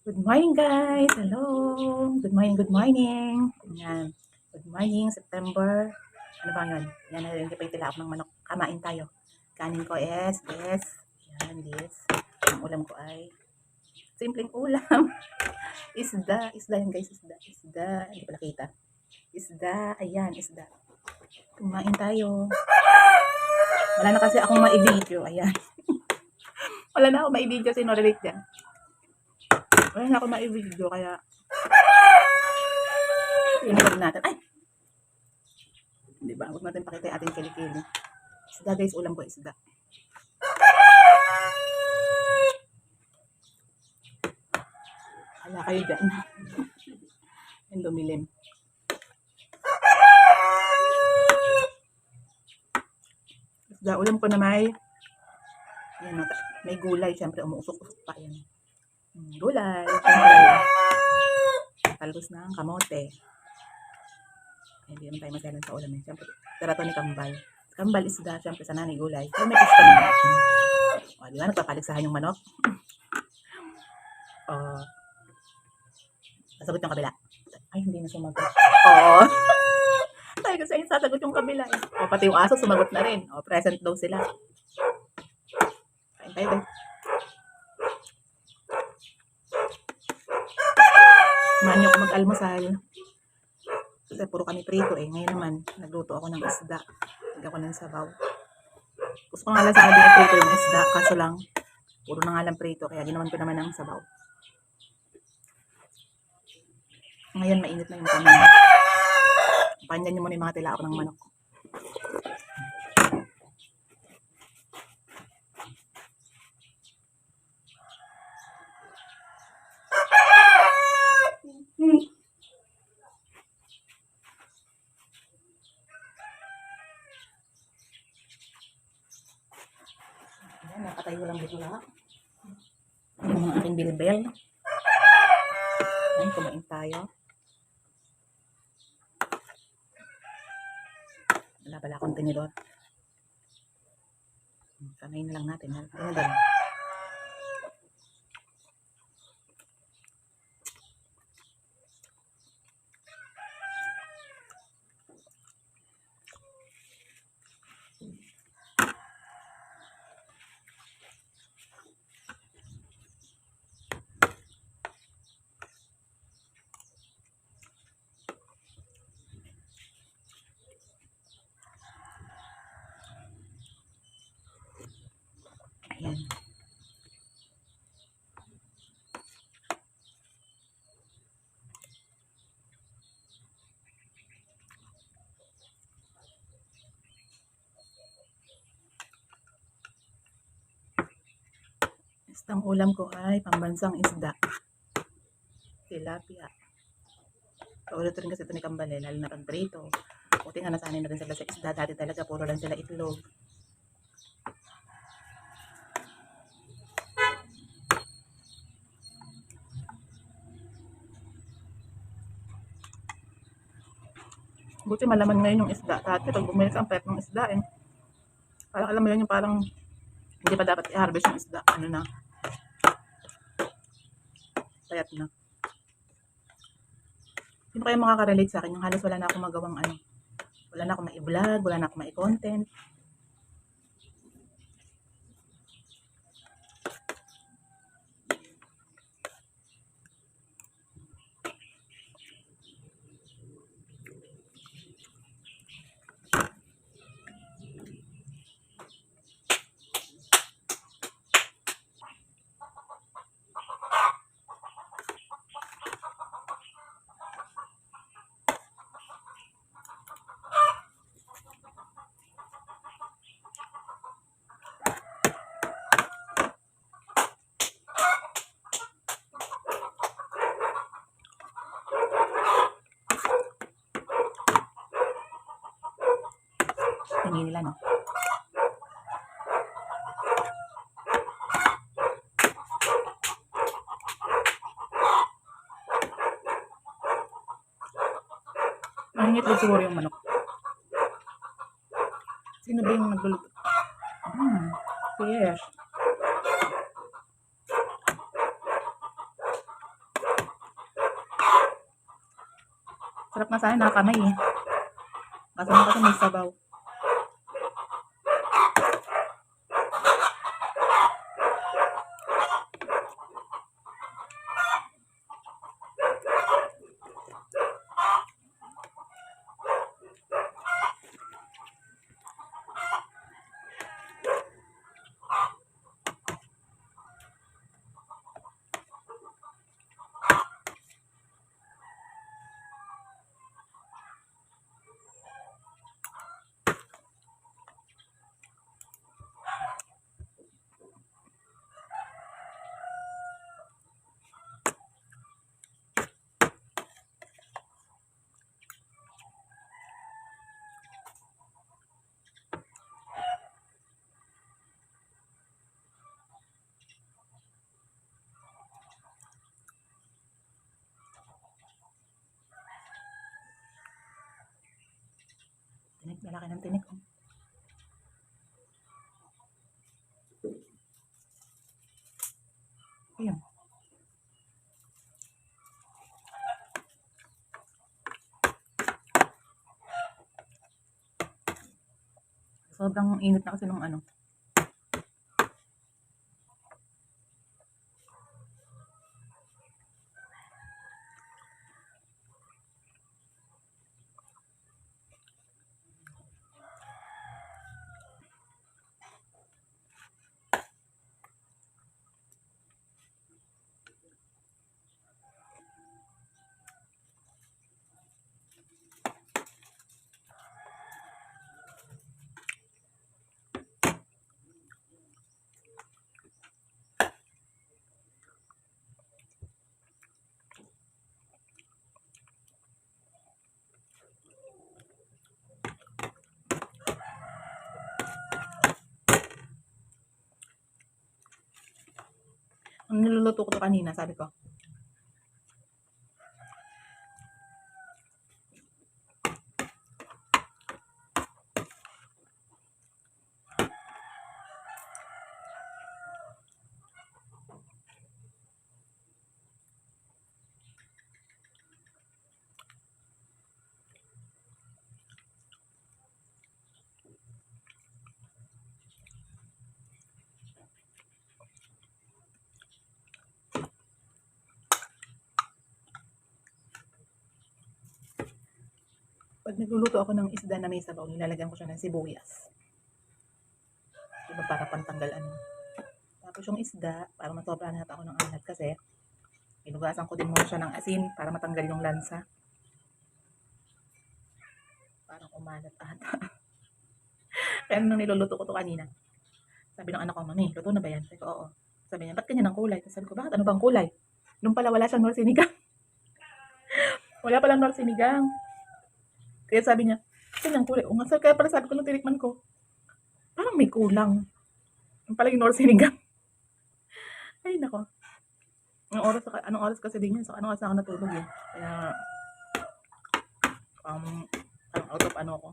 Good morning guys! Hello! Good morning, good morning! Yan. Good morning, September. Ano ba yun? Yan, nalilipay tila ako ng manok. Kamain tayo. Kanin ko is this. Yan, this. Ang ulam ko ay simpleng ulam. Isda. Isda yan guys, isda. Isda. Hindi pala kita. Isda. Ayan, isda. Kumain tayo. Wala na kasi akong maibidyo. Ayan. Wala na akong maibidyo. Sino relate dyan? Wala na akong maibidyo kaya pinag natin. Ay! Diba? Huwag natin pakita yung ating kilikili. Isda guys, ulam ko isda. Hala kayo dyan. Yung dumilim. Isda, ulam ko na yan, may gulay. Siyempre, umuusok-usok pa yan. Gulay. Talbos ng kamote. Hindi naman tayo masalan sa ulam. Siyempre, tara to ni Kambal. Kambal isda, siyempre sa nanay gulay. Pero may gusto naman. O, di ba? Nagpapaligsahan yung manok. Sasagot yung kabila. Ay, hindi na sumagot. Oo. Tayo kasi ayun sasagot yung kabila. O, pati yung aso sumagot na rin. O, present daw sila. Kain tayo, guys. Samahan niyo ako mag-almusal. Kasi puro kami prito eh. Ngayon naman, nagluto ako ng isda. Lagyan ko ng sabaw. Gusto ko nga lang sa akin prito yung isda. Kaso lang, puro na nga lang prito. Kaya ginawan ko naman ng sabaw. Ngayon, mainit na yung kanin. Panyan niyo muna yung mga tilaok ng manok. Ayan, nakatayo lang dito lahat. Yung mga aking bilbel. Ayan, kumain tayo. Wala pala akong tinidor. Kanayin na lang natin. Tinidor. Ayan. Ang ulam ko ay pambansang isda. Tilapia. Paulit rin kasi ito ni Kambale, lalo na pag prito. Buti nga nasanay na rin sila sa isda. Dati talaga puro lang sila itlog. Buti malaman ngayon yung isda. Dati pag bumili ka ang pet ng isda eh. Parang alam mo yun yung parang hindi pa dapat i-harvest yung isda. Ano na. Payat na. Sino kaya makaka-relate sa akin? Yung halos wala na akong magawang ano. Wala na akong ma-vlog, wala na akong ma-content. Tingin nila, no? Mahingit din siguro yung manok. Sino ba yung nagluluto? Yes. Sarap nga sana nakakamay eh. Kaso lang kasi may sabaw. Tinik, lalaki ng tinik. Oh. Ayun. Sobrang init na kasi nung ano. Ang niluluto ko to kanina, sabi ko. Pag nagluluto ako ng isda na may sabaw, nilalagyan ko siya ng sibuyas. Diba para pantanggal ano. Tapos yung isda, para masobrahan natin ako ng alat kasi inugasan ko din muna siya ng asin para matanggal yung lansa. Parang umalat ata. Kaya nung niluluto ko to kanina, sabi ng anak ko, Mami, luto na ba yan? Sabi ko, oo. Sabi niya, ba't ganyan ang kulay? Tapos sabi ko, bakit ano bang kulay? Nung pala wala siyang nor sinigang. Wala palang nor sinigang. Kaya sabi niya, ganyan kulay. O nga, kaya pala sabi ko nung tinikman ko, parang may kulang. Yung pala yung nor sinigang. Ay, nako. Anong oras kasi din yun? So, anong oras na ako natulog eh. Kaya, parang out of ano ako.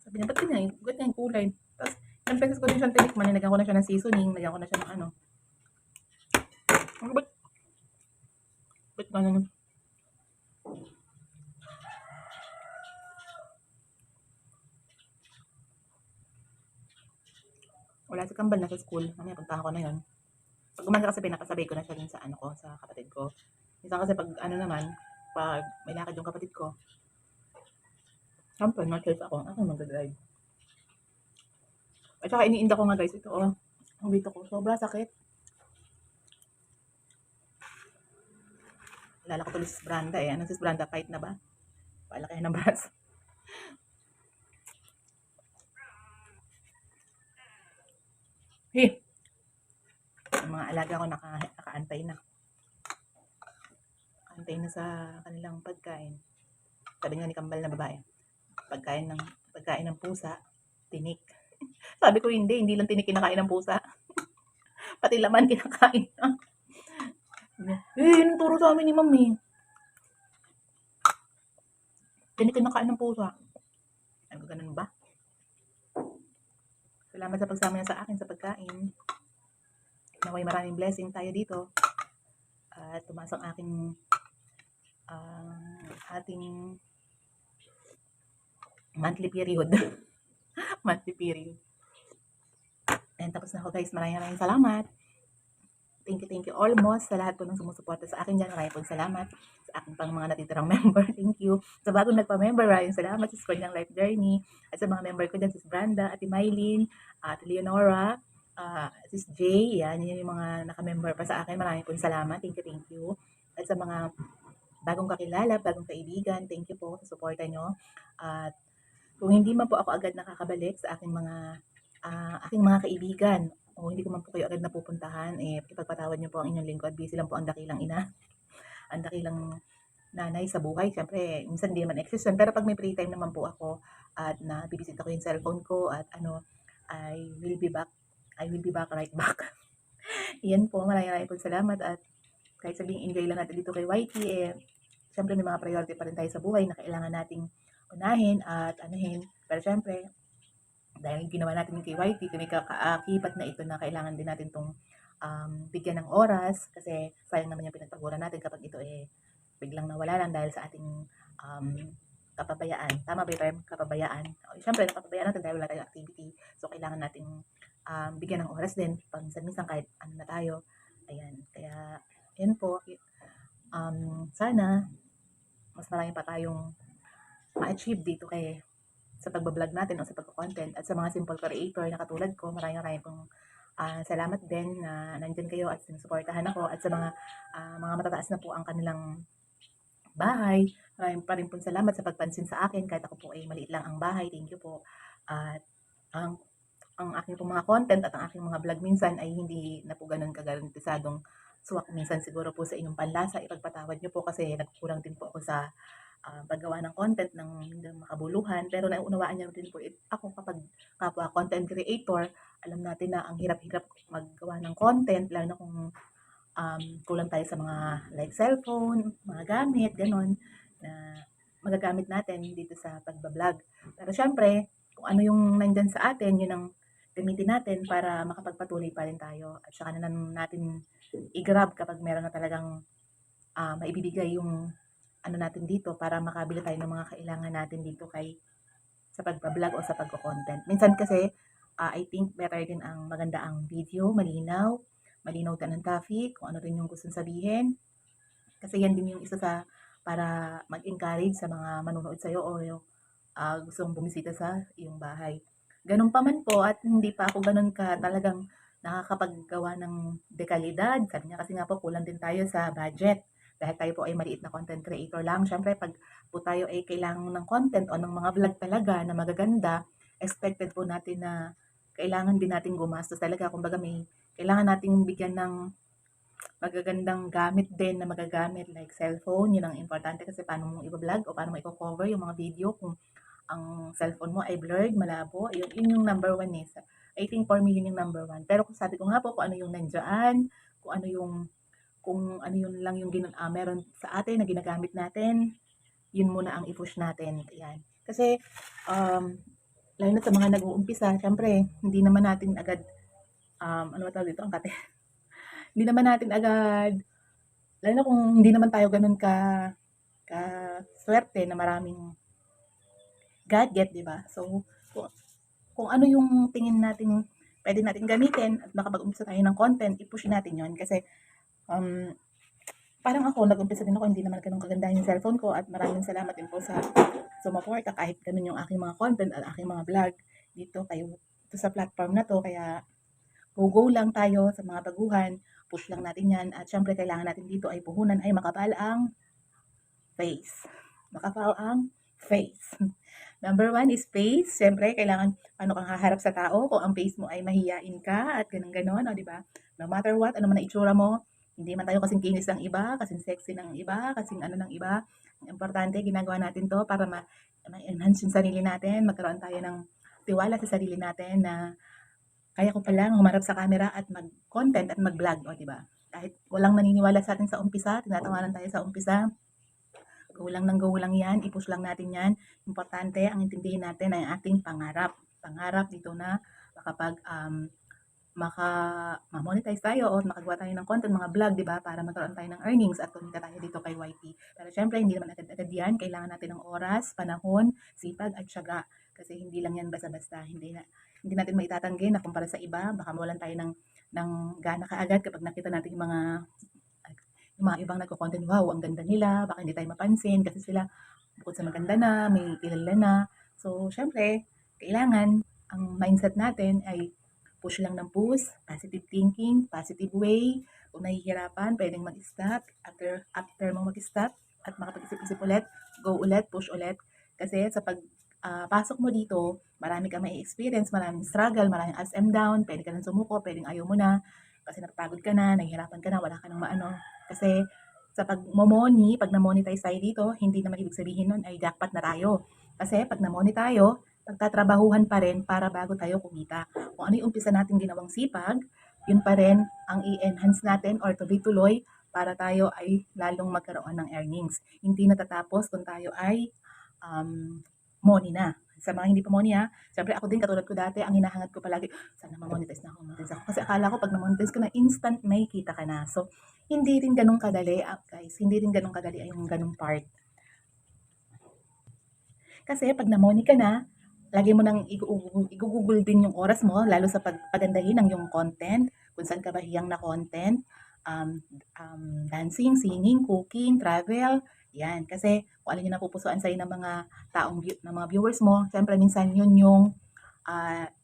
Sabi niya, ba't ganyan yung kulay? Tapos, ilang beses ko din siyang tinikman, nilagyan ko na siya ng seasoning, nilagyan ko na siya ng ano. Ba't ganun? Wala si Kambal, nasa school. Mamaya puntahan ko na yun. Pag umaga kasi pinakasabay ko na siya dun sa ano ko, sa kapatid ko. Minsan kasi pag ano naman, pag may lakad yung kapatid ko, siyempre, no-choice ako. Ako mag-drive. At saka iniinda ko nga guys, ito oh. Ang dito ko, sobra sakit. Lala ko tuloy si Branda eh. Ano si Branda? Fight na ba? Palakihan ng braso. Hey! Ang mga alaga ko nakaantay na. Antay na sa kanilang pagkain. Sabi nga ni Kambal na babae, pagkain ng pusa, tinik. Sabi ko hindi lang tinik kinakain ng pusa. Pati laman kinakain. Yun turo sa amin ni Mami. Tinik kinakain ng pusa. Ano ganun ba? Salamat sa pagsama niya sa akin sa pagkain. Naway maraming blessing tayo dito. At tumaas ang aking ang ating monthly period. Monthly period. And tapos na ako guys. Maraming salamat. Thank you almost sa lahat po ng sumusuporta sa akin dyan. Maraming pong salamat sa aking pang mga natitirang member. Thank you. Sa bagong nagpa-member, maraming salamat sa Kanyang Life Journey. At sa mga member ko dyan, Sis Branda, Ate Mylene, Ate Leonora, Sis Jay, yan yung mga naka-member pa sa akin. Maraming pong salamat. Thank you. At sa mga bagong kakilala, bagong kaibigan, thank you po sa suporta nyo. At kung hindi man po ako agad nakakabalik sa aking mga kaibigan, o hindi ko man po kayo agad napupuntahan, ipagpatawad niyo po ang inyong lingkod. Busy lang po ang dakilang ina, ang dakilang nanay sa buhay. Siyempre, minsan hindi naman existent. Pero pag may free time naman po ako at nabibisita ko yung cellphone ko at I will be back. I will be back right back. Iyan po, maraming po salamat at kahit sabing enjoy lang natin dito kay YT, siyempre may mga priority pa rin tayo sa buhay na kailangan nating unahin at anuhin. Pero siyempre, dahil ginawa natin yung kay YT, may kakaakibat na ito na kailangan din natin itong bigyan ng oras kasi sayang naman yung pinagpaguran natin kapag ito biglang nawala lang dahil sa ating kapabayaan. Tama ba yung term? Kapabayaan. Siyempre, nakapabayaan natin dahil wala tayong activity. So, kailangan nating bigyan ng oras din. Minsan kahit ano na tayo. Ayan. Kaya, yun po. Sana, mas marami pa tayong ma-achieve dito sa pagbablog natin o sa pagko-content at sa mga simple creator na katulad ko, maraming pong salamat din na nandyan kayo at sinusuportahan ako at sa mga matataas na po ang kanilang bahay. Maraming pa rin pong salamat sa pagpansin sa akin kahit ako po ay maliit lang ang bahay. Thank you po. At ang aking pong mga content at ang aking mga vlog minsan ay hindi na po ganun kagarantisadong suwak. Minsan siguro po sa inyong panlasa, ipagpatawad nyo po kasi nagkukulang din po ako sa paggawa ng content ng makabuluhan. Pero naunawaan niyo din po ako kapag kapwa content creator, alam natin na ang hirap-hirap maggawa ng content, lalo na kung kulang tayo sa mga like cellphone, mga gamit, ganon, na magagamit natin dito sa pagbablog. Pero syempre, kung ano yung nandyan sa atin, yun ang gamitin natin para makapagpatuloy pa rin tayo. At saka na natin i-grab kapag meron na talagang maibibigay yung natin dito para makabili tayo ng mga kailangan natin dito sa pagbablog o sa pagko-content. Minsan kasi, I think better din ang maganda ang video, malinaw din ang topic, kung ano rin yung gustong sabihin. Kasi yan din yung isa sa para mag-encourage sa mga manonood sa'yo o yung gustong bumisita sa iyong bahay. Ganun pa man po at hindi pa ako ganun ka talagang nakakapaggawa ng dekalidad. Kasi nga po kulang din tayo sa budget dahil tayo po ay maliit na content creator lang. Siyempre, pag po tayo ay kailangan ng content o ng mga vlog talaga na magaganda, expected po natin na kailangan din natin gumastos talaga. Kumbaga kailangan nating bigyan ng magagandang gamit din na magagamit like cellphone. Yun ang importante kasi paano mo i-vlog o paano mo i-cover yung mga video kung ang cellphone mo ay blurred, malabo. Yun yung number one eh. I think for me yun yung number one. Pero kung sabi ko nga po kung ano yung nandyan, kung ano yun lang yung meron sa atin na ginagamit natin, yun muna ang i-push natin. Yan. Kasi, lalo na sa mga nag-uumpisa, syempre, hindi naman natin agad, ano ba tawag dito, ang kate? Hindi naman natin agad, lalo na kung hindi naman tayo ganun swerte na maraming gadget, di ba? So, kung ano yung tingin natin pwede natin gamitin at makapag-umpisa tayo ng content, i-push natin yon kasi parang ako, nag-umpisa din ako, hindi naman ganun kagandahan yung cellphone ko at maraming salamat din po sa sumuporta kahit ganun yung aking mga content at aking mga vlog dito sa platform na to. Kaya go lang tayo sa mga baguhan, push lang natin yan at syempre kailangan natin dito ay puhunan ay makapal ang face. Makapal ang face. Number one is face. Siyempre, kailangan paano kang haharap sa tao kung ang face mo ay mahiyain ka at ganun-ganon, o, di ba? No matter what, ano man ang itsura mo, hindi man tayo kasing kinis ng iba, kasing sexy ng iba, kasing ano ng iba. Ang importante, ginagawa natin to para ma-enhance yung sarili natin, magkaroon tayo ng tiwala sa sarili natin na kaya ko palang humarap sa camera at mag-content at mag-vlog, o, di ba? Kahit walang naniniwala sa atin sa umpisa, tinatawanan tayo sa umpisa, go lang yan, i-push lang natin yan. Importante, ang intindihin natin ay ating pangarap. Pangarap dito na makapag ma-monetize tayo o makagawa tayo ng content, mga vlog, di ba? Para magkaroon tayo ng earnings at kumita tayo dito kay YT. Pero syempre, hindi naman agad-agad yan. Kailangan natin ng oras, panahon, sipag at syaga. Kasi hindi lang yan basta-basta. Hindi natin maitatanggi na kumpara sa iba, baka mawalan tayo ng gana kaagad kapag nakita natin yung mga ibang nagko-content, wow, ang ganda nila, baka hindi tayo mapansin kasi sila bukod sa maganda na, may kilala na. So, syempre, kailangan ang mindset natin ay push lang ng push, positive thinking, positive way. Kung nahihirapan, pwedeng mag-stop. After mong mag-stop at makapag-isip-isip ulit, go ulit, push ulit. Kasi sa pasok mo dito, marami kang may experience, maraming struggle, maraming ups and down, pwede ka nang sumuko, pwedeng ayaw mo na, kasi napagod ka na, nahihirapan ka na, wala ka nang maano. Kasi sa pag na-monetize tayo dito, hindi naman ibig sabihin nun ay jackpot na tayo. Kasi pag na-money tayo, pagtatrabahuhan pa rin para bago tayo kumita. Kung ano yung umpisa natin ginawang sipag, yun pa rin ang i-enhance natin or tuloy-tuloy para tayo ay lalong magkaroon ng earnings. Hindi natatapos kung tayo ay money na. Sa mga hindi pa money syempre ako din katulad ko dati, ang hinahangat ko palagi, sana ma-monetize na ako, ma-monetize ako. Kasi akala ko pag na-monetize ka na, instant may kita ka na. So, hindi rin ganun kadali, guys. Hindi rin ganun kadali yung ganung part. Kasi pag na-money ka na, lagi mo nang i-google din yung oras mo, lalo sa pagpagandahin ng yung content, kung saan ka bahiyang na content, dancing, singing, cooking, travel, yan. Kasi kung ano yung napupusuan sa'yo ng mga ng mga viewers mo, syempre minsan yun yung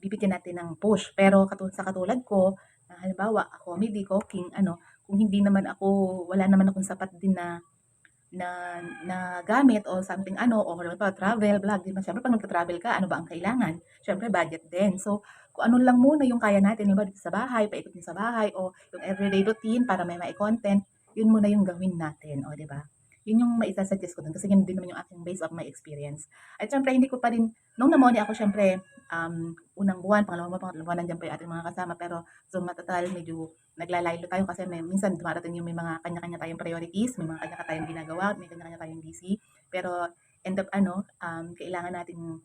bibigyan natin ng push. Pero sa katulad ko, halimbawa, comedy, cooking, kung hindi naman ako, wala naman akong sapat din na na gamit o something o pa travel, vlog, di ba? Siyempre pag nagta-travel ka, ano ba ang kailangan? Siyempre budget din. So, kung ano lang muna yung kaya natin, diba, dito sa bahay, paikot din sa bahay, o yung everyday routine para may content, yun muna yung gawin natin, o di ba? Yun yung maisasuggest ko dun kasi yun din naman yung aking base of my experience. At syempre, hindi ko pa rin, nung namoni ako, syempre, unang buwan, pangalawang buwan, nandiyan pa yung ating mga kasama, pero so matatal, medyo naglalaylo tayo kasi minsan dumarating yung may mga kanya-kanya tayong priorities, may mga kanya-kanya tayong ginagawa, may kanya-kanya tayong busy. Pero end up kailangan natin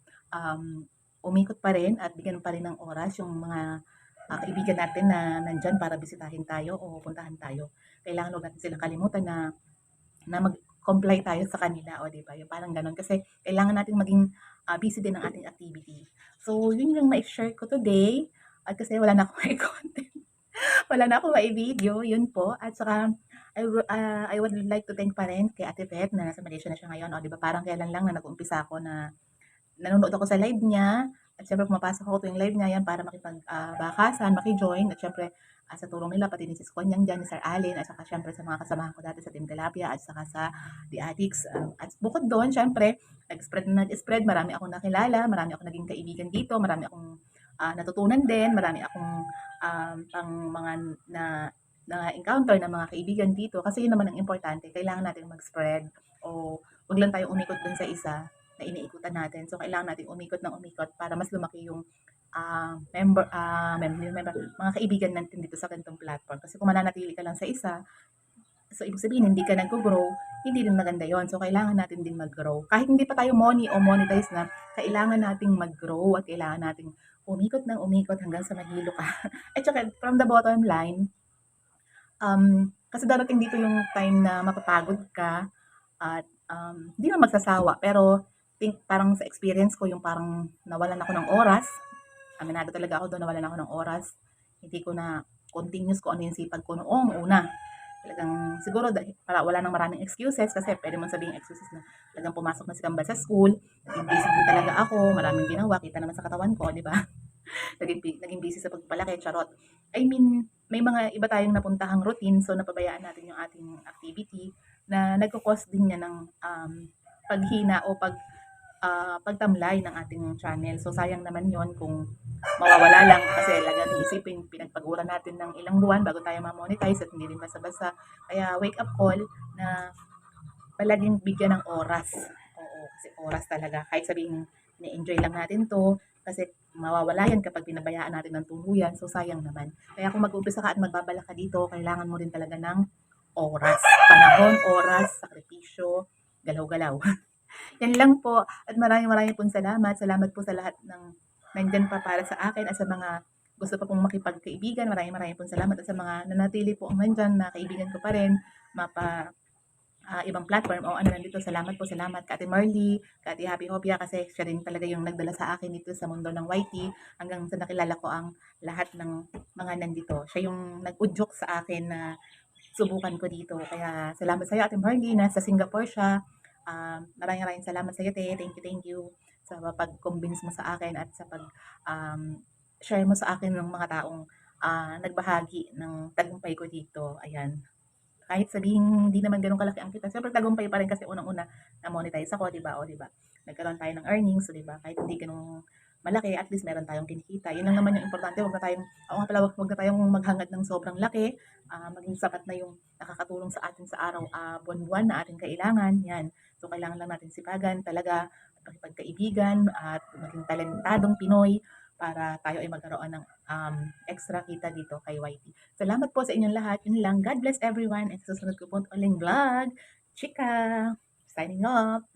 umikot pa rin at bigyan pa rin ng oras yung mga kaibigan natin na nandyan para bisitahin tayo o puntahan tayo. Kailangan huwag natin silang kalimutan na mag-comply tayo sa kanila, o di ba? Yung parang ganun. Kasi kailangan natin maging busy din ng ating activity. So, yun yung ma-share ko today. At kasi wala na akong may content. Wala na akong mai-video, yun po. At saka, I would like to thank pa rin kay Ate Pet na nasa Malaysia na siya ngayon. O, di ba parang kailan lang na nag-umpisa ako na nanonood ako sa live niya. At syempre, pumapasok ako tuwing live niya yan para makipag-bakasan, maki-join. At syempre, sa tulong nila, pati ni Sis Konyang dyan, ni Sir Allen, at saka syempre sa mga kasamahan ko dati sa Team Tilapia, at saka sa The Addicts. At bukod doon, syempre, nag-spread, marami akong nakilala, marami akong naging kaibigan dito, marami akong natutunan din, marami akong pang mga na-encounter na mga kaibigan dito. Kasi yun naman ang importante, kailangan natin mag-spread o wag lang tayong umikot dun sa isa na iniikutan natin. So, kailangan natin umikot ng umikot para mas lumaki yung mga kaibigan natin dito sa ganitong platform. Kasi kung mananatili ka lang sa isa, so ibig sabihin hindi ka nag-grow, hindi din maganda yon. So, kailangan natin din mag-grow. Kahit hindi pa tayo money o monetize na, kailangan nating mag-grow at kailangan nating umikot ng umikot hanggang sa mahilo ka. At saka, from the bottom line, kasi darating dito yung time na mapapagod ka at hindi na magsasawa. Pero parang sa experience ko, yung parang nawalan ako ng oras. Aminado talaga ako doon, nawalan ako ng oras. Hindi ko na continuous ko ano yung sipag ko noong una. Talagang siguro para wala nang maraming excuses kasi pwede mong sabihin excuses na talagang pumasok na si Kambal sa school, naging busy din talaga ako, maraming ginawa, kita naman sa katawan ko, di ba? naging busy sa pagpalaki, charot. I mean, may mga iba tayong napuntahang routine, so napabayaan natin yung ating activity na nagko-cause din niya ng paghina o pagtamlay ng ating channel. So, sayang naman yon kung mawawala lang kasi lagyan ng isipin, pinagpaguran natin ng ilang buwan bago tayo ma-monetize at hindi rin basta-basta. Kaya wake up call na palaging bigyan ng oras. Oo, kasi oras talaga. Kahit sabihin, ni-enjoy lang natin to, kasi mawawala yan kapag pinabayaan natin ng tuluyan. So, sayang naman. Kaya kung mag-umpisa ka at magbabala ka dito, kailangan mo rin talaga ng oras. Panahon, oras, sakripisyo, galaw-galaw. Yan lang po. At maraming pong salamat. Salamat po sa lahat ng nandyan pa para sa akin at sa mga gusto pa pong makipagkaibigan, maraming pong salamat at sa mga nanatili po nandiyan na kaibigan ko pa rin, ibang platform o ano nandito, salamat po, salamat ka Ate Marley, ka Ate Happy Hobia kasi siya din talaga yung nagdala sa akin dito sa mundo ng YT hanggang sa nakilala ko ang lahat ng mga nandito. Siya yung nag-udyok sa akin na subukan ko dito. Kaya salamat sa iyo Ate Marley, nasa Singapore siya. Maraming salamat sa iyo, te. Thank you sa pag-convince mo sa akin at sa share mo sa akin ng mga taong nagbahagi ng tagumpay ko dito. Ayan. Kahit sabihing hindi naman gano'n kalaki ang kita, siyempre tagumpay pa rin kasi unang-una na-monetize ako, 'di ba? O 'di ba? Nagkaroon tayo ng earnings, 'di ba? Kahit hindi gano'n malaki, at least meron tayong kinikita. 'Yun lang naman yung importante, wag na tayong oo nga pala, wag na tayong maghangad ng sobrang laki, maging sapat na yung nakakatulong sa atin sa araw, buwan-buwan na ating kailangan, 'yan. So kailangan lang natin sipagan talaga, makipagkaibigan at maging talentadong Pinoy para tayo ay magkaroon ng extra kita dito kay YT. Salamat po sa inyong lahat. Yun lang. God bless everyone. And sa susunod ko po uling vlog. Chika! Signing off.